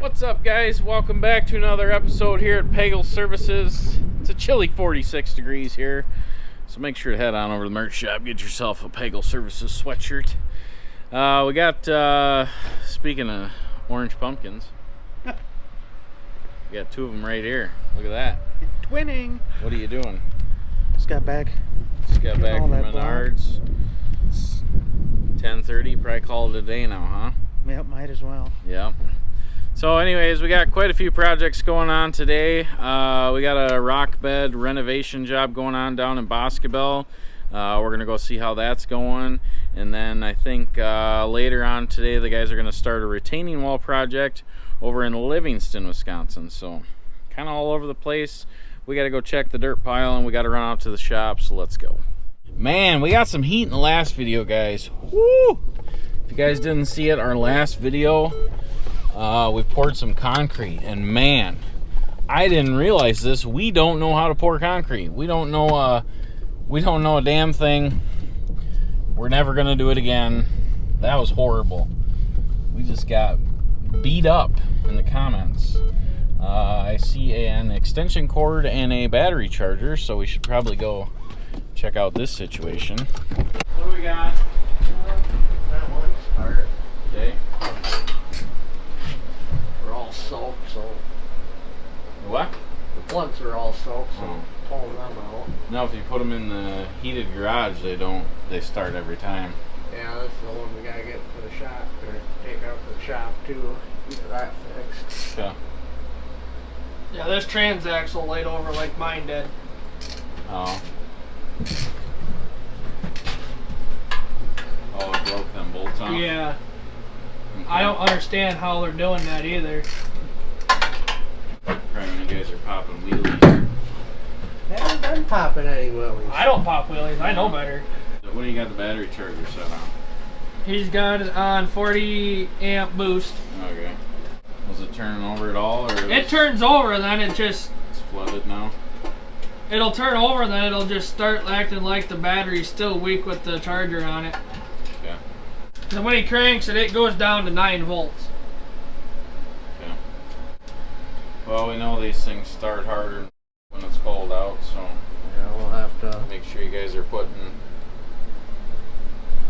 What's up, guys? Welcome back to another episode here at Pagel Services. It's a chilly 46 degrees here, so make sure to head on over to the merch shop, get yourself a Pagel Services sweatshirt. We got, speaking of orange pumpkins, we got two of them right here. Look at that. Twinning. What are you doing? Just got back. Just got back from Menards. It's 10:30. Probably call it a day now, huh? Yep, might as well. Yep. So anyways, we got quite a few projects going on today. We got a rock bed renovation job going on down in Boscobel. We're going to go see how that's going. And then I think later on today, the guys are going to start a retaining wall project over in Livingston, Wisconsin. So kind of all over the place. We got to go check the dirt pile and we got to run out to the shop. So let's go. Man, we got some heat in the last video, guys. Woo! If you guys didn't see it, our last video, we poured some concrete, and man, I didn't realize this. We don't know how to pour concrete. We don't know a damn thing. We're never gonna do it again. That was horrible. We just got beat up in the comments. I see an extension cord and a battery charger, so we should probably go check out this situation. What do we got? That one start. Okay. We're all soaked, so What? the plugs are all soaked, so pulling them out. No, if you put them in the heated garage, they start every time. Yeah, that's the one we gotta get to the shop, or take out to the shop too. Get that fixed. Yeah. Yeah, this transaxle laid over like mine did. Oh. Oh, it broke them bolts off? Yeah. Okay. I don't understand how they're doing that either. Probably when you guys are popping wheelies. They haven't been popping any willies. I don't pop wheelies. I know better. What do you got the battery charger set on? He's got it on 40 amp boost. Okay. Was it turning over at all? Or It turns over and then it's flooded now? it'll turn over and then it'll just start acting like the battery's still weak with the charger on it. Okay. And when he cranks it, it goes down to 9 volts. Okay. Well, we know these things start harder when it's cold out, so Yeah, we'll have to. make sure you guys are putting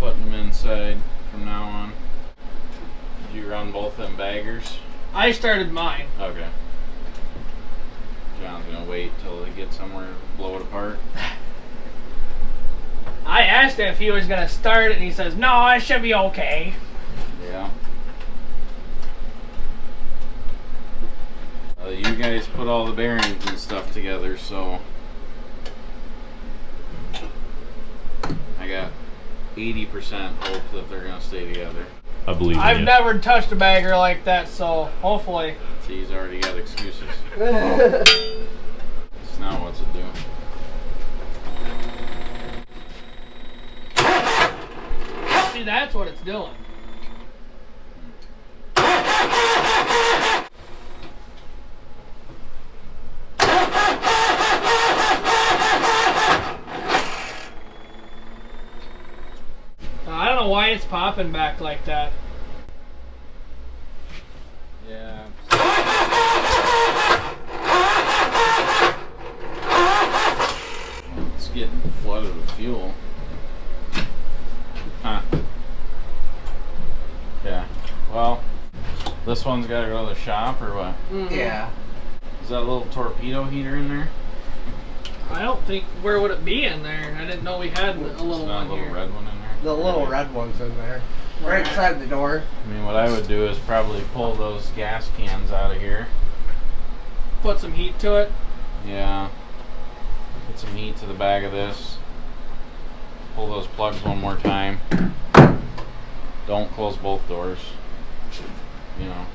them inside from now on. Did you run both them baggers? I started mine. Okay. John's gonna wait till they get somewhere to blow it apart. I asked him if he was going to start it and he says, no, it should be okay. Yeah. You guys put all the bearings and stuff together, so I got 80% hope that they're gonna stay together. I believe in I've you. never touched a bagger like that, so hopefully. See, he's already got excuses. So now what's it do? See, that's what it's doing. I don't know why it's popping back like that. Yeah. It's getting flooded with fuel. Huh. Yeah. Well, this one's got to go to the shop or what? Yeah. Is that a little torpedo heater in there? I don't think. Where would it be in there? I didn't know we had a little It's not one a little here. red one in there? The little red one's in there. Right inside the door. I mean, what I would do is probably pull those gas cans out of here. Put some heat to it. Yeah. Put some heat to the back of this. Pull those plugs one more time. Don't close both doors. You know,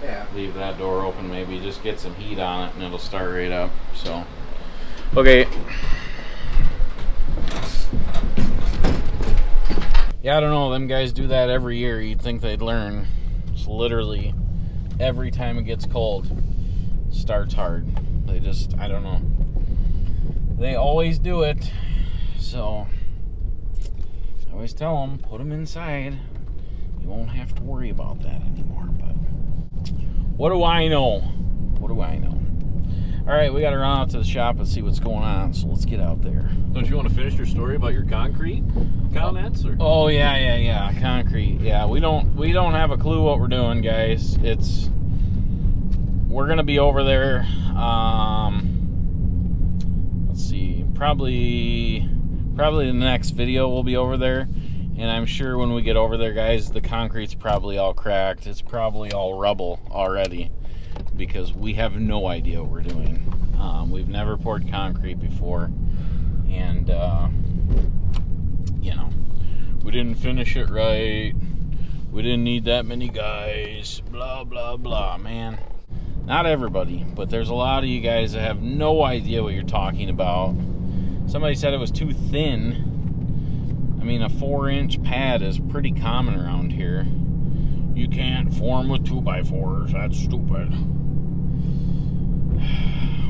Yeah. leave that door open maybe. Just get some heat on it and it'll start right up. So, okay. Yeah, I don't know. Them guys do that every year. You'd think they'd learn. It's literally every time it gets cold, starts hard. They just, I don't know. They always do it. So, I always tell them, put them inside. You won't have to worry about that anymore. But What do I know? What do I know? All right, we got to run out to the shop and see what's going on, so let's get out there. Don't you want to finish your story about your concrete comments? Or? Oh yeah, concrete. Yeah, we don't have a clue what we're doing, guys. We're gonna be over there. Let's see, probably the next video we'll be over there, and I'm sure when we get over there, guys, the concrete's probably all cracked. It's probably all rubble already, because we have no idea what we're doing. We've never poured concrete before, and you know, we didn't finish it right. We didn't need that many guys. Blah blah blah, man. Not everybody, but there's a lot of you guys that have no idea what you're talking about. Somebody said it was too thin. I mean, a 4-inch pad is pretty common around here. You can't form with 2x4s. That's stupid.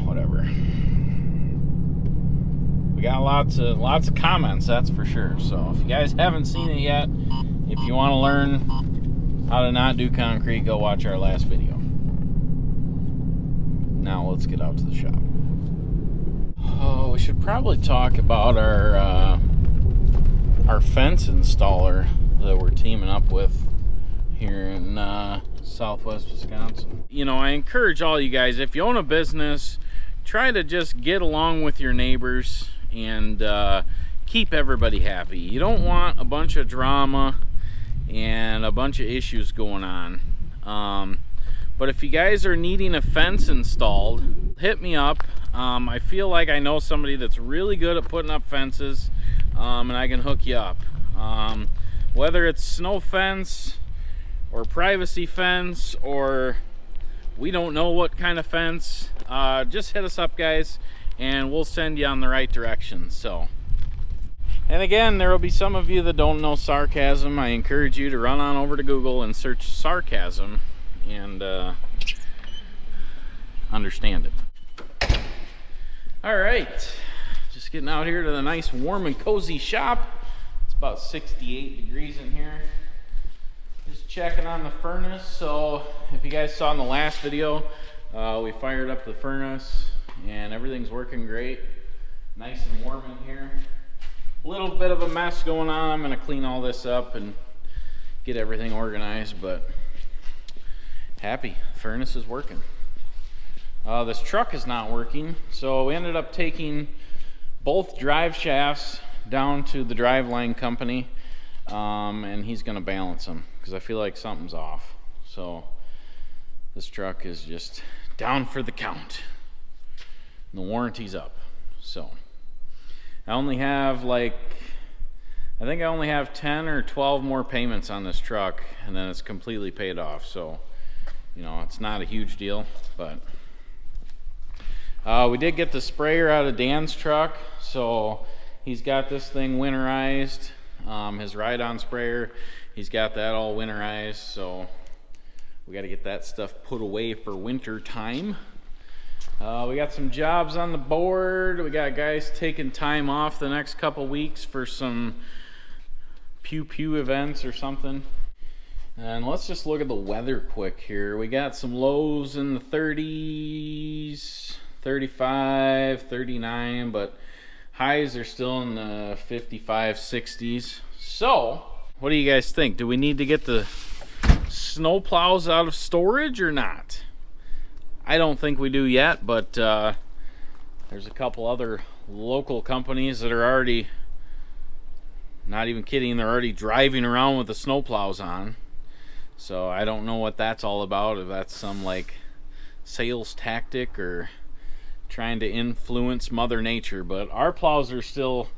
Whatever. We got lots of comments, that's for sure. So if you guys haven't seen it yet, if you want to learn how to not do concrete, go watch our last video. Now let's get out to the shop. Oh, we should probably talk about our fence installer that we're teaming up with here in southwest Wisconsin. You know, I encourage all you guys, if you own a business, try to just get along with your neighbors and keep everybody happy. You don't want a bunch of drama and a bunch of issues going on. But if you guys are needing a fence installed, hit me up. I feel like I know somebody that's really good at putting up fences, and I can hook you up. Whether it's snow fence or privacy fence, or we don't know what kind of fence, just hit us up, guys, and we'll send you on the right direction. So, and again, there will be some of you that don't know sarcasm. I encourage you to run on over to Google and search sarcasm and understand it. All right, just getting out here to the nice warm and cozy shop. It's about 68 degrees in here. Just checking on the furnace. So if you guys saw in the last video, we fired up the furnace and everything's working great. Nice and warm in here. A little bit of a mess going on. I'm gonna clean all this up and get everything organized, but happy. Furnace is working. This truck is not working, so we ended up taking both drive shafts down to the driveline company, and he's gonna balance them because I feel like something's off. So this truck is just down for the count. And the warranty's up. So I only have I think I only have 10 or 12 more payments on this truck, and then it's completely paid off. So, you know, it's not a huge deal, but we did get the sprayer out of Dan's truck, so he's got this thing winterized. His ride-on sprayer, he's got that all winterized, so we got to get that stuff put away for winter time. We got some jobs on the board. We got guys taking time off the next couple weeks for some pew-pew events or something. And let's just look at the weather quick here. We got some lows in the 30s, 35, 39, but highs are still in the 55, 60s. So, what do you guys think? Do we need to get the snow plows out of storage or not? I don't think we do yet, but there's a couple other local companies that are already, not even kidding, they're already driving around with the snow plows on. So I don't know what that's all about, if that's some like sales tactic or trying to influence Mother Nature, but our plows are still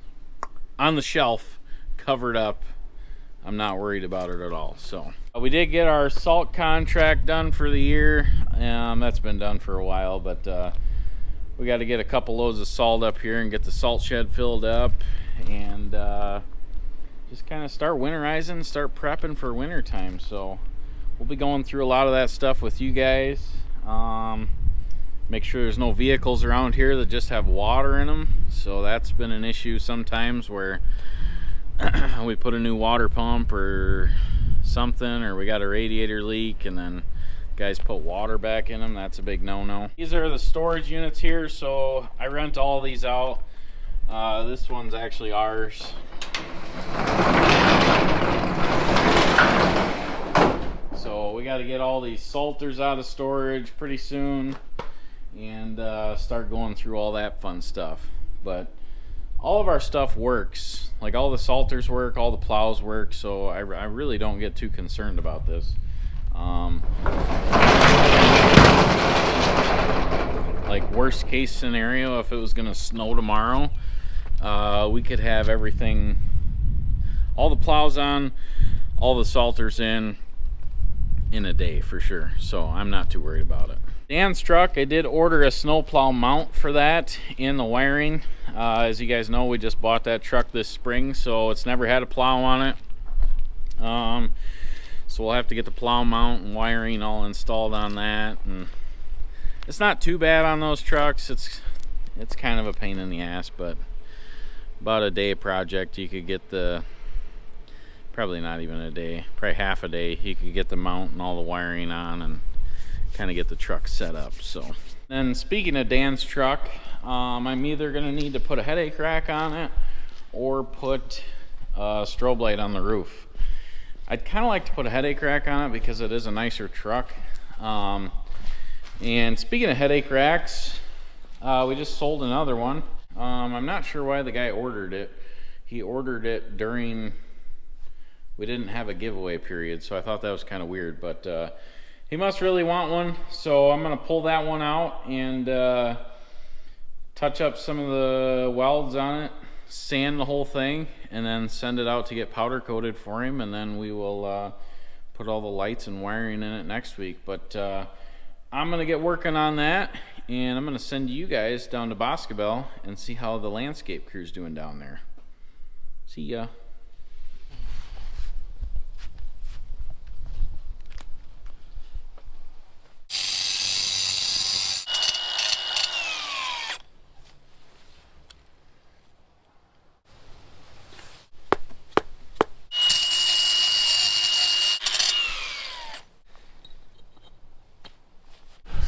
on the shelf, covered up. I'm not worried about it at all. So we did get our salt contract done for the year. That's been done for a while, but we got to get a couple loads of salt up here and get the salt shed filled up, and just kind of start winterizing, start prepping for winter time. So we'll be going through a lot of that stuff with you guys. Make sure there's no vehicles around here that just have water in them. So that's been an issue sometimes, where we put a new water pump or something, or we got a radiator leak, and then Guys put water back in them. That's a big no-no. These are the storage units here, so I rent all these out. This one's actually ours. So we got to get all these salters out of storage pretty soon and start going through all that fun stuff. But all of our stuff works. Like all the salters work, all the plows work, so I really don't get too concerned about this. Like worst case scenario, if it was gonna snow tomorrow, we could have everything, all the plows on, all the salters in a day for sure. So I'm not too worried about it. Dan's truck, I did order a snowplow mount for that and the wiring. As you guys know, we just bought that truck this spring, so it's never had a plow on it. So we'll have to get the plow mount and wiring all installed on that. And it's not too bad on those trucks. It's kind of a pain in the ass, but about a day project. You could get the, probably not even a day, probably half a day. You could get the mount and all the wiring on and kind of get the truck set up. So then, speaking of Dan's truck, I'm either gonna need to put a headache rack on it or put a strobe light on the roof. I'd kind of like to put a headache rack on it because it is a nicer truck. And speaking of headache racks, we just sold another one. I'm not sure why the guy ordered it. He ordered it during, we didn't have a giveaway period, so I thought that was kind of weird, but he must really want one, so I'm gonna pull that one out and touch up some of the welds on it, sand the whole thing, and then send it out to get powder coated for him, and then we will put all the lights and wiring in it next week. But I'm gonna get working on that, and I'm gonna send you guys down to Boscobel and see how the landscape crew's doing down there. See ya.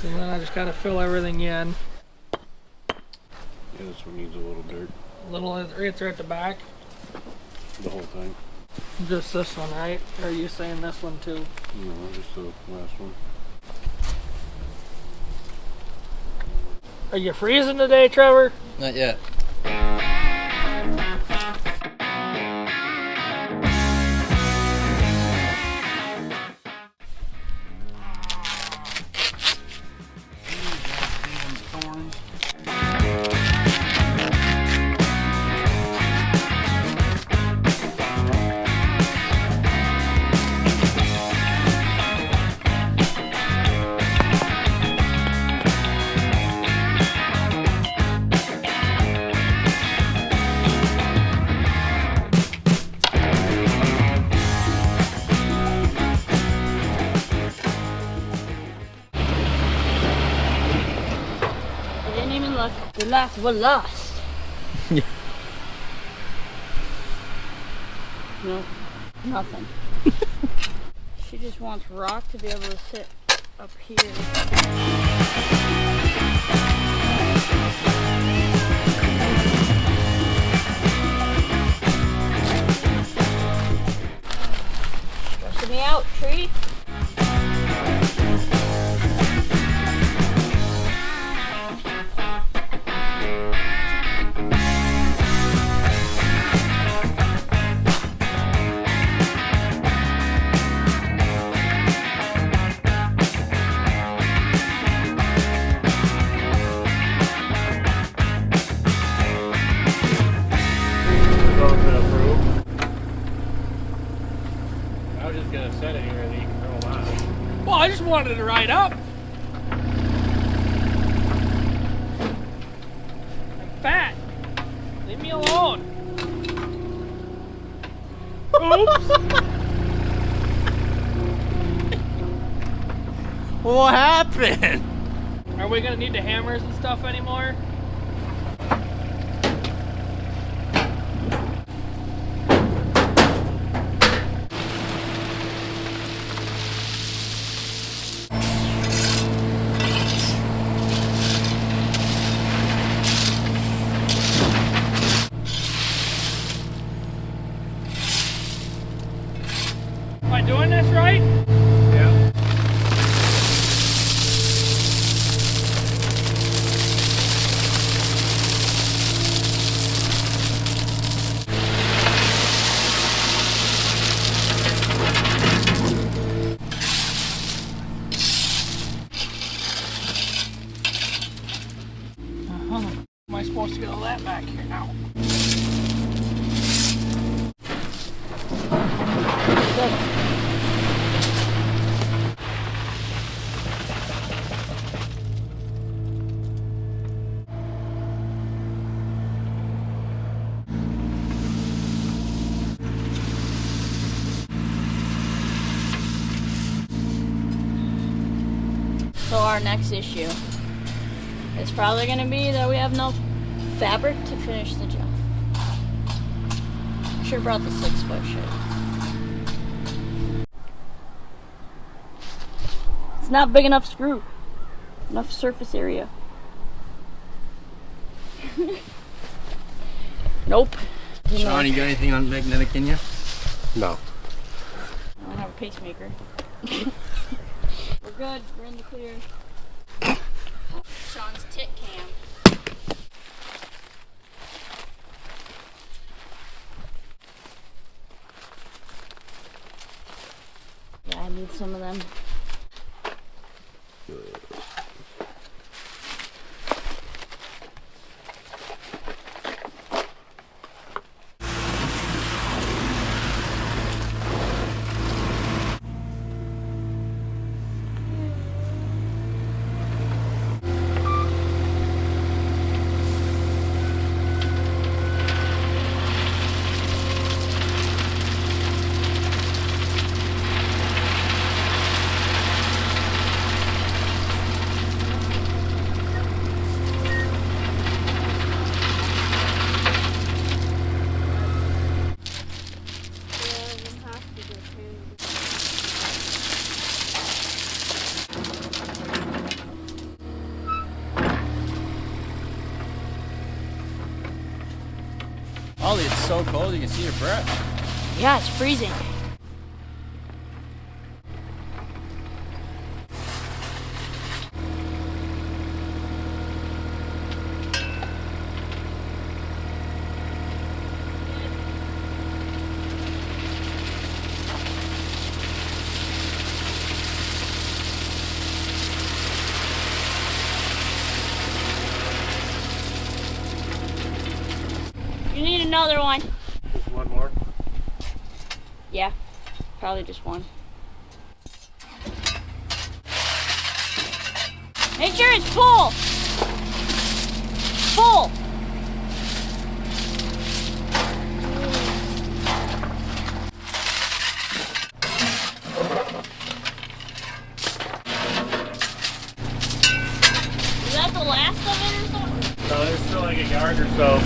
So then I just gotta fill everything in. Yeah, this one needs a little dirt. A little right there at the back. The whole thing. Just this one, right? Or are you saying this one too? No, just the last one. Are you freezing today, Trevor? Not yet. The last were lost. Yeah. No, nothing. She just wants Rock to be able to sit up here. Stressing me out, tree. Set it here that you can roll on. Well, I just wanted to ride up. I'm fat. Leave me alone. Oops. What happened? Are we gonna need the hammers and stuff anymore? How the f am I supposed to get all that back here now? So our next issue is probably going to be that we have no fabric to finish the job. Should have brought the 6-foot shit. It's not big enough screw. Enough surface area. Nope. Sean, you got anything on magnetic in you? No. I don't have a pacemaker. We're good. We're in the clear. Sean's tit cam. Yeah, I need some of them. Ollie, it's so cold you can see your breath. Yeah, it's freezing. You need another one. Just one more. Yeah, probably just one. Make sure it's full. Full. Is that the last of it or something? No, there's still like a yard or so.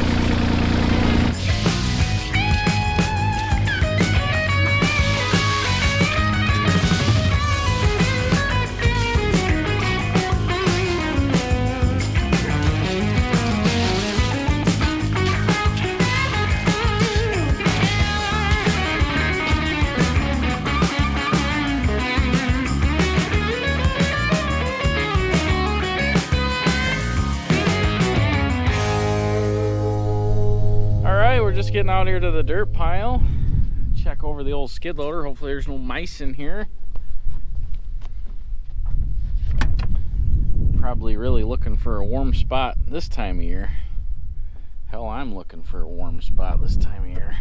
Just getting out here to the dirt pile. Check over the old skid loader. Hopefully there's no mice in here. Probably really looking for a warm spot this time of year. Hell, I'm looking for a warm spot this time of year.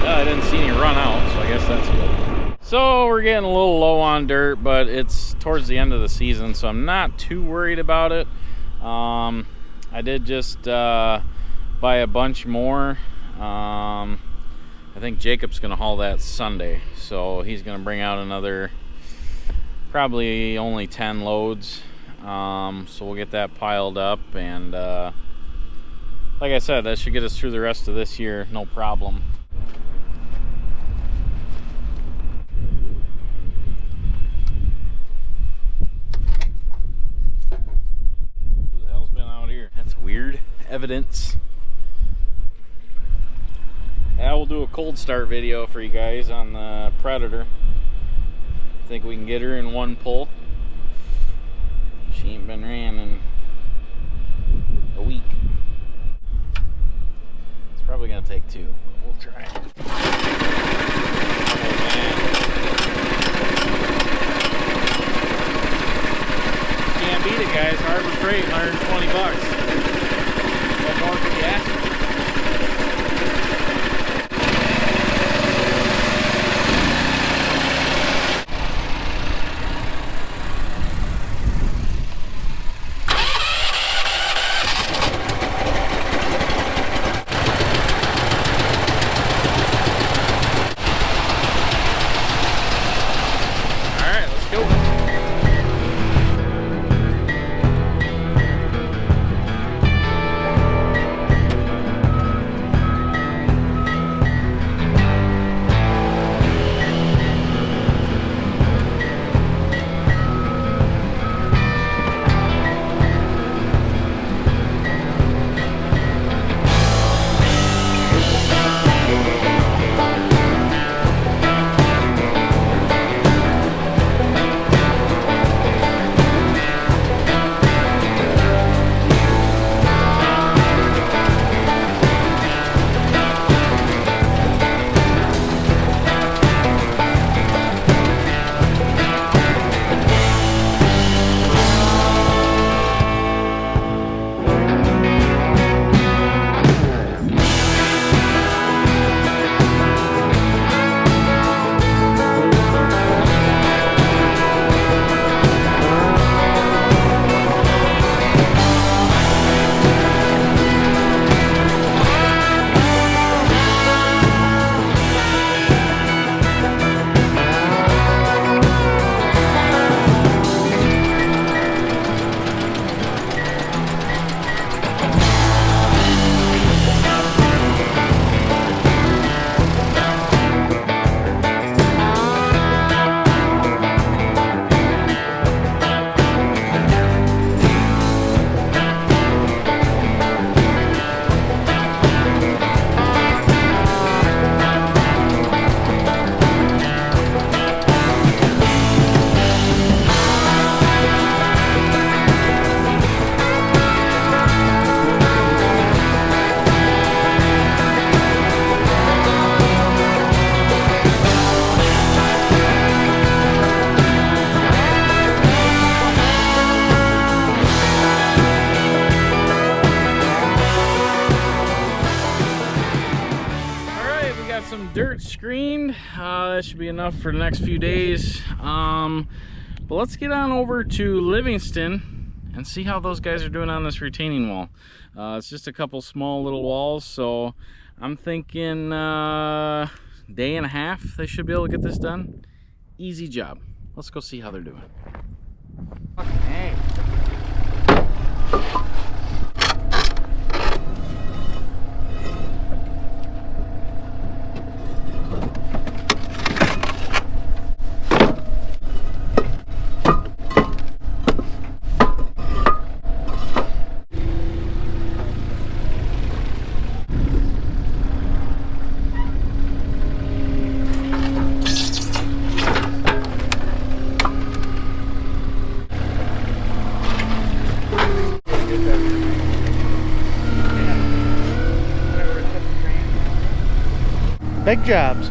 I didn't see any run out, so I guess that's good. So we're getting a little low on dirt, but it's towards the end of the season, so I'm not too worried about it. I did just buy a bunch more. I think Jacob's gonna haul that Sunday, so he's gonna bring out another probably only 10 loads. So we'll get that piled up, and like I said, that should get us through the rest of this year, no problem. Weird evidence. I will do a cold start video for you guys on the Predator. I think we can get her in one pull. She ain't been ran in a week. It's probably gonna take two. We'll try. Oh man. freight, 120 bucks. What more could you ask for? Dirt screened. That should be enough for the next few days. But let's get on over to Livingston and see how those guys are doing on this retaining wall. It's just a couple small little walls, so I'm thinking day and a half they should be able to get this done. Easy job. Let's go see how they're doing. Okay. Big jobs.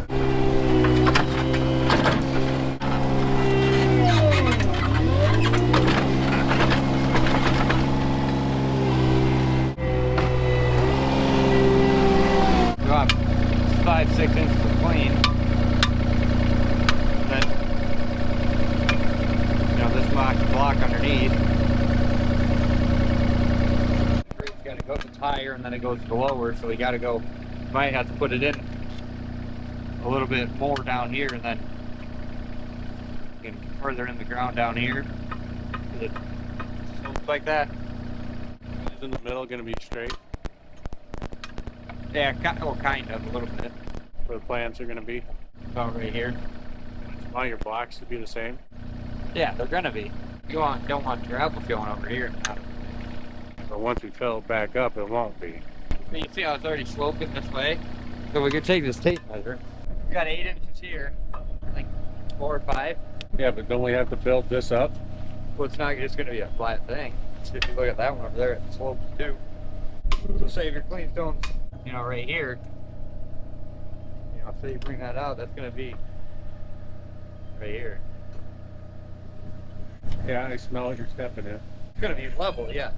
Drop 5-6 inches of clean. Then, this block underneath. It's got to go higher and then it goes lower, so we got to go. Might have to put it in a little bit more down here and then get further in the ground down here. It looks like that. Is in the middle going to be straight? Yeah, kind of, a little bit. Where the plants are going to be? About right here. Want your blocks to be the same? Yeah, they're going to be. You don't want gravel filling over here. But once we fill it back up, it won't be. But you see how it's already sloping this way? So we could take this tape measure. We got 8 inches here, like 4 or 5. Yeah, but don't we have to build this up? Well, it's not just going to be a flat thing. If you look at that one over there, it slopes too. So say if your clean stone's, right here, say you bring that out, that's going to be right here. Yeah, I smell it. You're stepping in. It's gonna be level, yeah.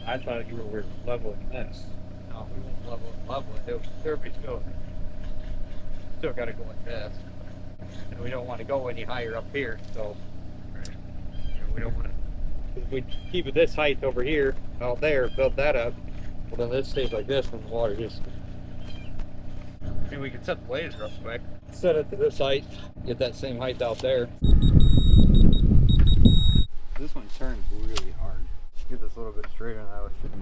I thought you were leveling this. No, we won't level it. It'll be still gotta go like this. And we don't want to go any higher up here, so we don't want to. If we keep it this height over here, out there, build that up, well then this stays like this when the water just. I mean, we can set the laser up quick. Set it to this height, get that same height out there. This one turns really hard. Get this a little bit straighter and that should be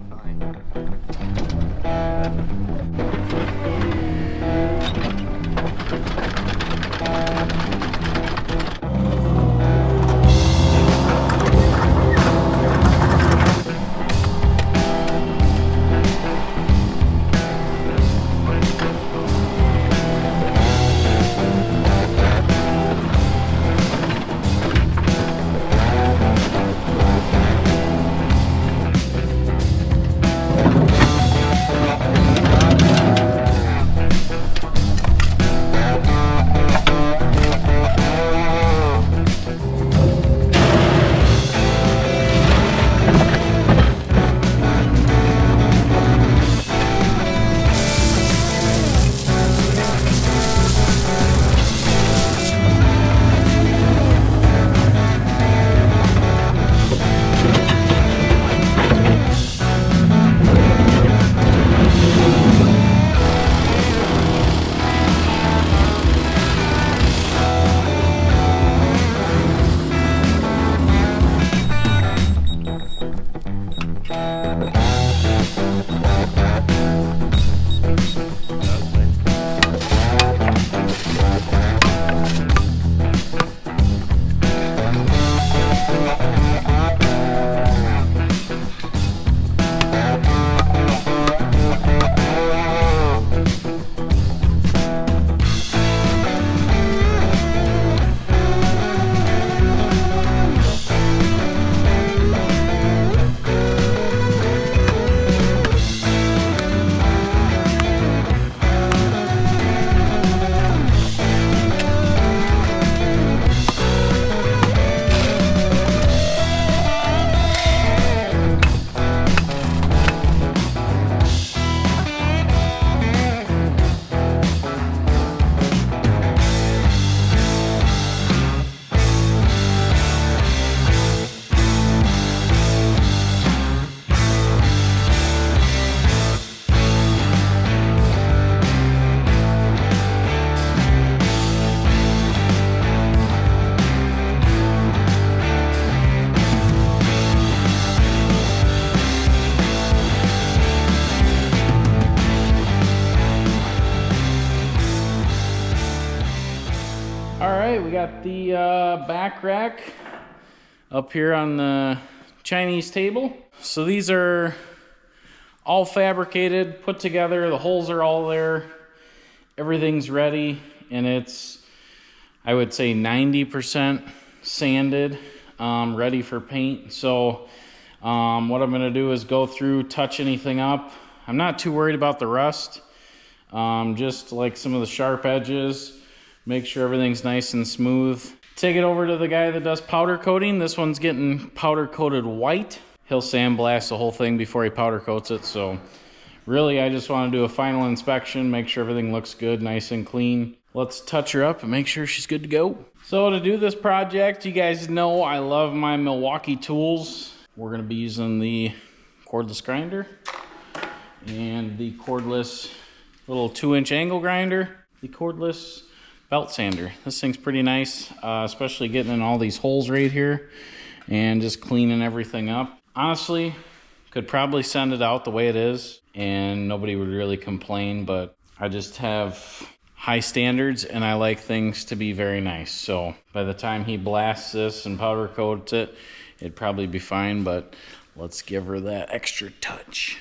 We got the back rack up here on the Chinese table. So these are all fabricated, put together. The holes are all there. Everything's ready, and it's, I would say, 90% sanded, ready for paint. So what I'm gonna do is go through, touch anything up. I'm not too worried about the rust, just like some of the sharp edges. Make sure everything's nice and smooth. Take it over to the guy that does powder coating. This one's getting powder coated white. He'll sandblast the whole thing before he powder coats it. So really, I just want to do a final inspection, make sure everything looks good, nice and clean. Let's touch her up and make sure she's good to go. So to do this project, you guys know I love my Milwaukee tools. We're gonna be using the cordless grinder and the cordless little 2-inch angle grinder, the cordless belt sander. This thing's pretty nice, especially getting in all these holes right here and just cleaning everything up. Honestly, could probably send it out the way it is and nobody would really complain, but I just have high standards and I like things to be very nice. So by the time he blasts this and powder coats it, it'd probably be fine, but let's give her that extra touch.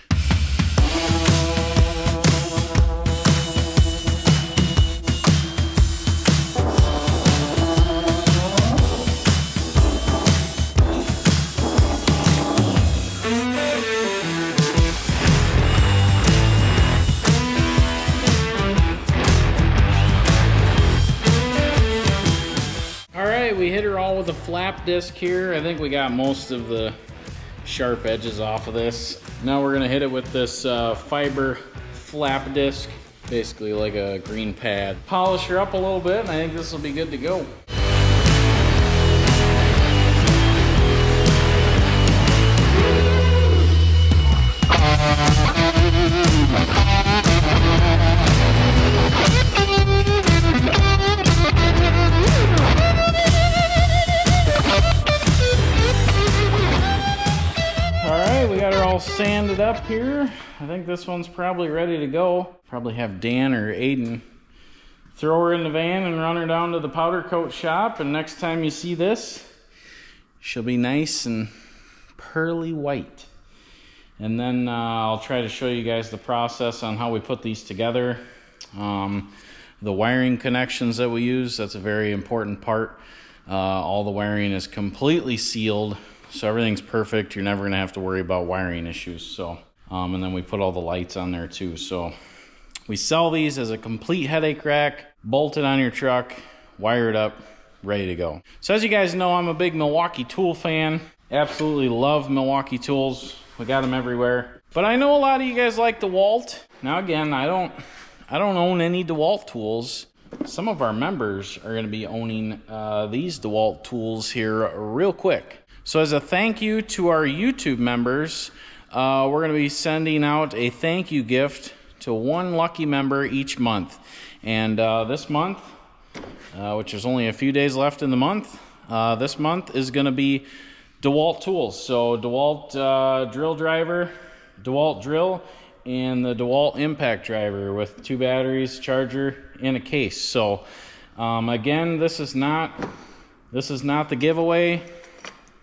We hit her all with a flap disc here. I think we got most of the sharp edges off of this. Now we're gonna hit it with this fiber flap disc, basically like a green pad. Polish her up a little bit, and I think this will be good to go. Sanded up here. I think this one's probably ready to go. Probably have Dan or Aiden throw her in the van and run her down to the powder coat shop, and next time you see this, she'll be nice and pearly white. And then I'll try to show you guys the process on how we put these together. The wiring connections that we use, that's a very important part. All the wiring is completely sealed, so everything's perfect. You're never gonna have to worry about wiring issues. So, and then we put all the lights on there too. So we sell these as a complete headache rack, bolted on your truck, wired up, ready to go. So as you guys know, I'm a big Milwaukee tool fan. Absolutely love Milwaukee tools. We got them everywhere. But I know a lot of you guys like DeWalt. Now again, I don't own any DeWalt tools. Some of our members are gonna be owning these DeWalt tools here real quick. So as a thank you to our YouTube members, we're going to be sending out a thank you gift to one lucky member each month. And this month, which is only a few days left in the month, this month is going to be DeWalt tools. So DeWalt drill driver, DeWalt drill, and the DeWalt impact driver with 2 batteries, charger, and a case. So again, this is not the giveaway.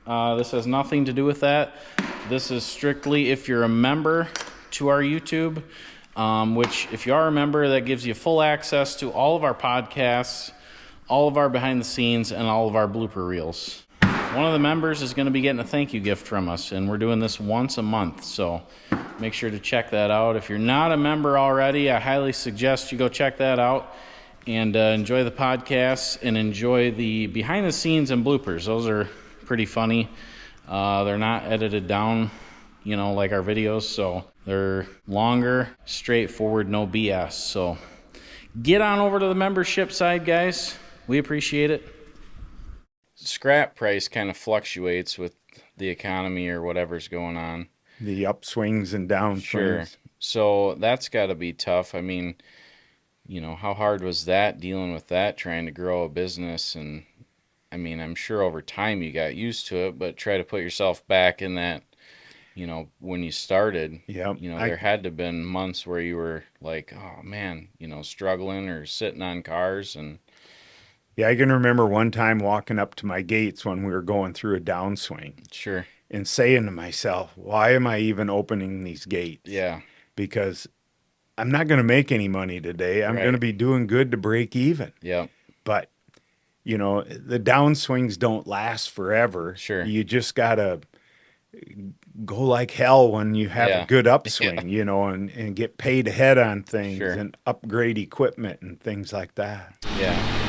This has nothing to do with that. This is strictly if you're a member to our YouTube, which if you are a member, that gives you full access to all of our podcasts, all of our behind the scenes, and all of our blooper reels. One of the members is going to be getting a thank you gift from us, and we're doing this once a month, so make sure to check that out. If you're not a member already, I highly suggest you go check that out and enjoy the podcasts and enjoy the behind the scenes and bloopers. Those are pretty funny. They're not edited down, you know, like our videos, so they're longer, straightforward, no BS. So get on over to the membership side, guys. We appreciate it. Scrap price kind of fluctuates with the economy or whatever's going on. The upswings and downswings. Sure. So that's got to be tough. I mean, you know, how hard was that, dealing with that, trying to grow a business? And I mean, I'm sure over time you got used to it, but try to put yourself back in that, you know, when you started. Yeah. You know, there had to have been months where you were like, oh man, you know, struggling or sitting on cars. And yeah, I can remember one time walking up to my gates when we were going through a downswing. Sure. And saying to myself, why am I even opening these gates? Yeah. Because I'm not going to make any money today. I'm going to be doing good to break even. Yeah. But you know, the downswings don't last forever. Sure. You just got to go like hell when you have a good upswing, you know, and get paid ahead on things and upgrade equipment and things like that. Yeah.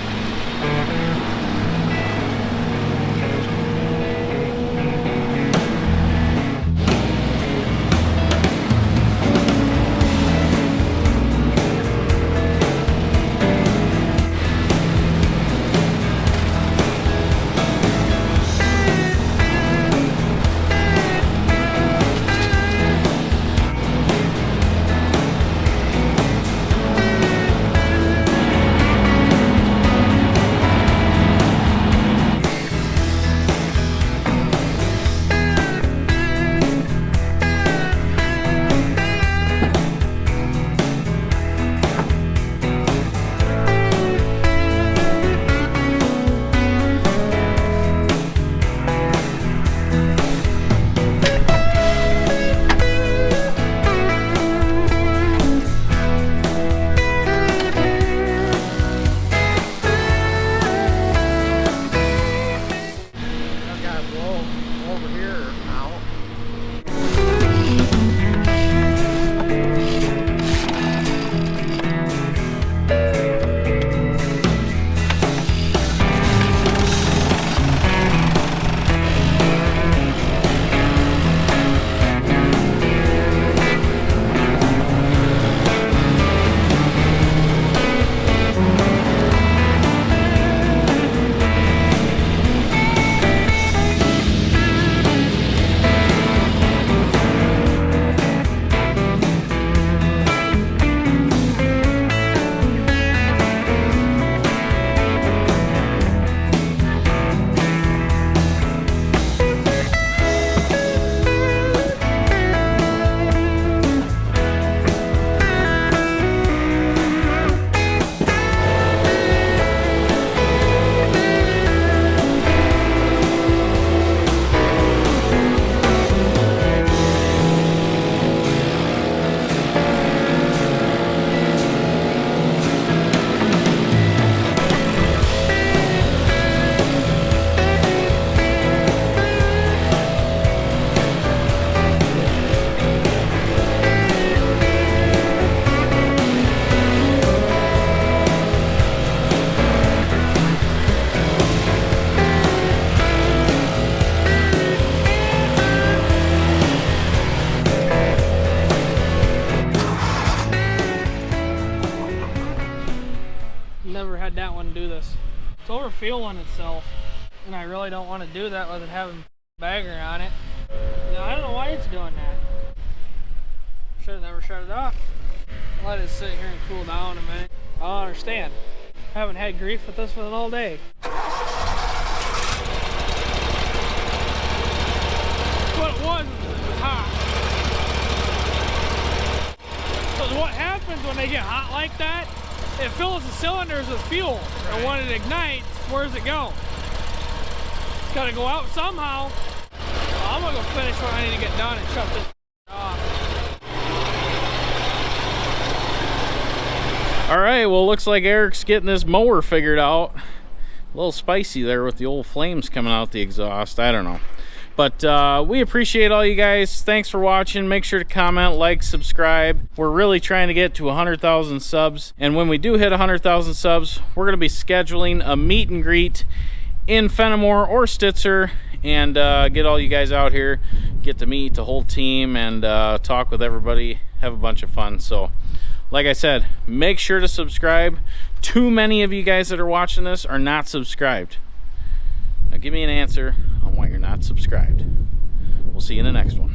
never had that one do this. It's overfueling itself, and I really don't want to do that with it having bagger on it. Now, I don't know why it's doing that. Should have never shut it off. Let it sit here and cool down a minute. I don't understand. I haven't had grief with this one all day. What it was hot. So what happens when they get hot like that, it fills the cylinders with fuel. Right. And when it ignites, where does it go? It's got to go out somehow. Well, I'm going to go finish what I need to get done and shut this off. All right, well, looks like Eric's getting this mower figured out. A little spicy there with the old flames coming out the exhaust. I don't know. But we appreciate all you guys. Thanks for watching. Make sure to comment, like, subscribe. We're really trying to get to 100,000 subs. And when we do hit 100,000 subs, we're going to be scheduling a meet and greet in Fenimore or Stitzer and get all you guys out here, get to meet the whole team and talk with everybody, have a bunch of fun. So like I said, make sure to subscribe. Too many of you guys that are watching this are not subscribed. Now give me an answer on why you're not subscribed. We'll see you in the next one.